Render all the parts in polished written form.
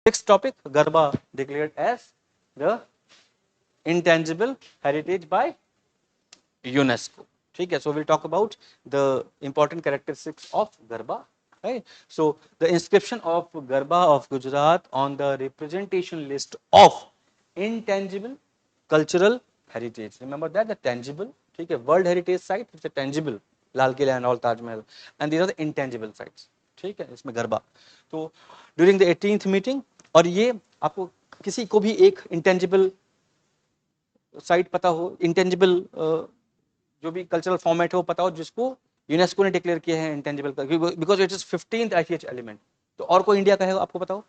Next topic, Garba declared as the intangible heritage by UNESCO. ठीक है, so we'll talk about the important characteristics of Garba. Right? So the inscription of Garba of Gujarat on the representation list of intangible cultural heritage. Remember that the tangible, ठीक है, World Heritage Site, it's a tangible, Lal Qila and all Taj Mahal, and these are the intangible sites. ठीक है, इसमें गरबा. तो during the 18th meeting, और ये आपको किसी को भी एक इंटेंजिबल साइट पता हो, इंटेंजिबल जो भी कल्चरल फॉर्मेट हो पता हो, जिसको यूनेस्को ने डिक्लेयर किया है intangible, because it is 15th ICH element. तो और कोई इंडिया का है आपको बताओ?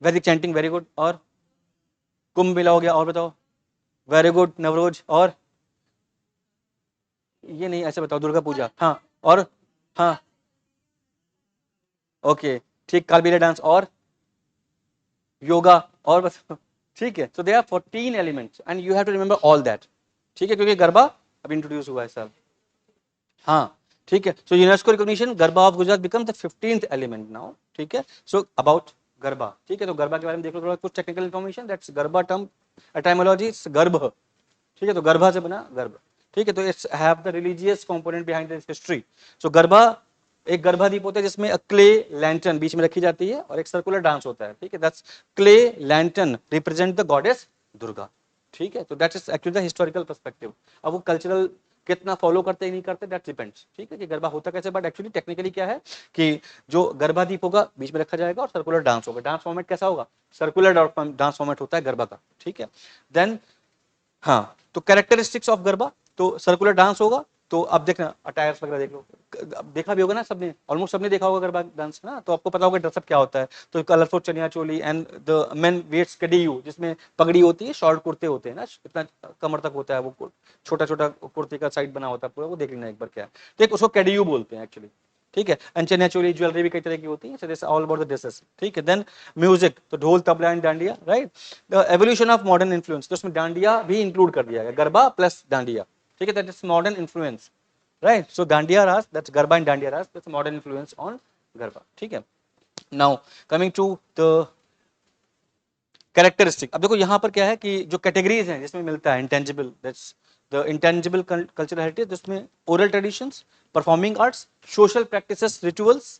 वैदिक चैंटिंग, वेरी गुड. और कुंभ मेला हो गया, और बताओ? Very good. नवरोज, और ये नहीं, ऐसे बताओ. दुर्गा पूजा, हाँ. और हाँ, ओके, ठीक. कालबेलिया डांस, और योगा, और बताओ. ठीक है, so they are 14 elements and you have to remember all that. ठीक है, क्योंकि गरबा अभी इंट्रोड्यूस हुआ है सर. हाँ, ठीक है. So UNESCO recognition, Garba of Gujarat become the 15th element now. ठीक है, सो अबाउट गरबा. ठीक है, तो गरबा के बारे में देख लो थोड़ा कुछ technical information. That's Garba term etymology, garbh. ठीक है, तो गर्भा से बना गर्भ. ठीक है, तो it's have the religious component behind this history. So Garba एक गर्भादीप होता है जिसमें क्ले लैंटर्न बीच में रखी जाती है और एक सर्कुलर डांस होता है. ठीक है, that's clay lantern represent the goddess Durga. ठीक है, तो that is actually the historical perspective. अब वो कल्चरल कितना फॉलो करते नहीं करते, दैट डिपेंड्स. ठीक है, कि गरबा होता कैसे, बट एक्चुअली टेक्निकली क्या है कि जो गर्भादीप होगा बीच में रखा जाएगा और सर्कुलर डांस होगा. डांस फॉर्मेट कैसा होगा? सर्कुलर डांस फॉर्मेट होता है गरबा का. ठीक है, देन हाँ, तो कैरेक्टरिस्टिक्स ऑफ गरबा, तो सर्कुलर डांस होगा. तो अब देखना अटायर्स वगैरह देख लो, देखा भी होगा ना सबने, ऑलमोस्ट सबने देखा होगा गरबा डांस ना, तो आपको पता होगा ड्रेसअप क्या होता है. तो colourful chaniya choli and the main wears कडियू, जिसमें पगड़ी होती है, शॉर्ट कुर्ते होते हैं ना, इतना कमर तक होता है, वो छोटा छोटा कुर्ते का साइड बना होता है पूरा, वो देख लेना एक बार क्या है. देख, उसको कैडियू बोलते हैं एक्चुअली. ठीक है, एंड चनिया चोली ज्वेलरी भी कई तरह की होती है. So this all about the dresses. ठीक है, देन म्यूजिक, तो ढोल tabla and dandiya. Right, the evolution of modern influence, तो उसमें डांडिया भी इंक्लूड कर दिया गया, गरबा प्लस डांडिया. ठीक है, that is modern influence. Right, so Dandiya Raas, that's Garba and Dandiya Raas, that's modern influence on Garba. ठीक है, now coming to the characteristic. अब देखो यहाँ पर क्या है कि जो कैटेगरीज हैं जिसमें मिलता है intangible, that's the intangible cultural heritage, जिसमें oral traditions, performing arts, social practices, rituals,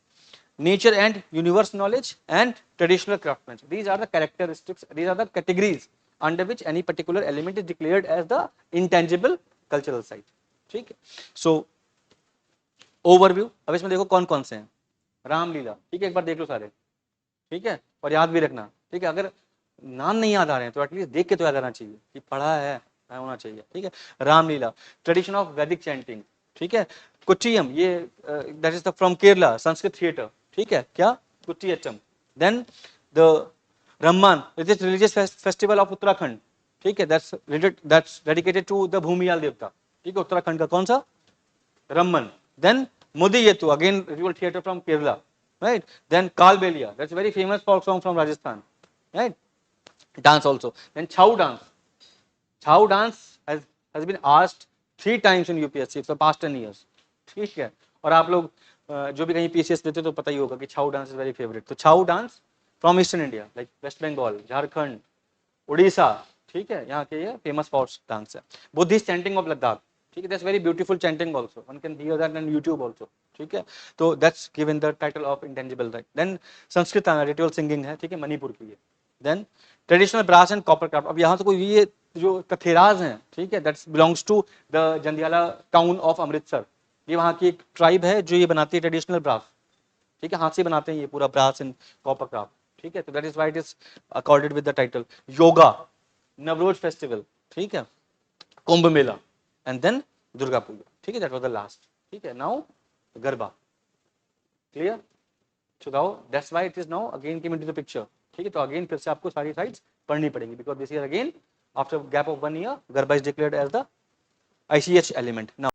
nature and universe knowledge, and traditional craftsmanship. These are the characteristics, these are the categories under which any particular element is declared as the intangible cultural site. ठीक है, so overview. अब इसमें देखो कौन कौन से हैं. रामलीला, ठीक है, एक बार देख लो सारे. ठीक है, और याद भी रखना. ठीक है, अगर नाम नहीं याद आ रहे हैं तो एटलीस्ट देख के तो याद आना चाहिए कि पढ़ा है होना चाहिए. ठीक है, Ramlila, tradition of Vedic chanting. ठीक है, कुचियम, ये that is the from Kerala, Sanskrit theatre. ठीक है, क्या? Kutiyattam. Then the Ramman, it is religious festival of Uttarakhand. ठीक है, that's dedicated to the Bhumiyal Devta. ठीक है, उत्तराखंड का कौन सा? Ramman. Then Mudiyettu, again ritual theatre from Kerala. Right, then Kalbelia, that's a very famous folk song from Rajasthan. Right, dance also. Then Chhau dance. Chhau dance has been asked 3 times in UPSC for past 10 years. ठीक है, और आप लोग जो भी कहीं PCS देते तो पता ही होगा कि Chhau dance is very favorite. तो Chhau dance from Eastern India, like West Bengal, Jharkhand, Orissa. ठीक है, यहाँ के ये फेमस folk डांस है. Buddhist chanting of Ladakh. ठीक है, that's very beautiful chanting also, one can hear that on YouTube also. ठीक है, तो that's given the title of intangible right. Then Sanskrit ritual singing है. ठीक है, मणिपुर की है. Then traditional brass and copper craft. अब यहाँ तो कोई ये जो कथेराज हैं, ठीक है, that's belongs to the Jandiala town of Amritsar. ये वहाँ की एक ट्राइब है जो ये बनाती है ट्रेडिशनल ब्रास. ठीक है, हाथ से बनाते हैं ये पूरा ब्रास एंड कॉपर क्राफ्ट. ठीक है, तो that is why it is accorded with the title. Yoga, Navroz festival. ठीक है, कुंभ मेला, एंड देन दुर्गा पूजा. ठीक है, दैट वाज द लास्ट. ठीक है, now garba. Clear? So now that's why it is now again came into the picture. ठीक है, तो अगेन फिर से आपको सारी साइड्स पढ़नी पड़ेंगी because this year again after gap of 1 year Garba is declared as the ICH element. Now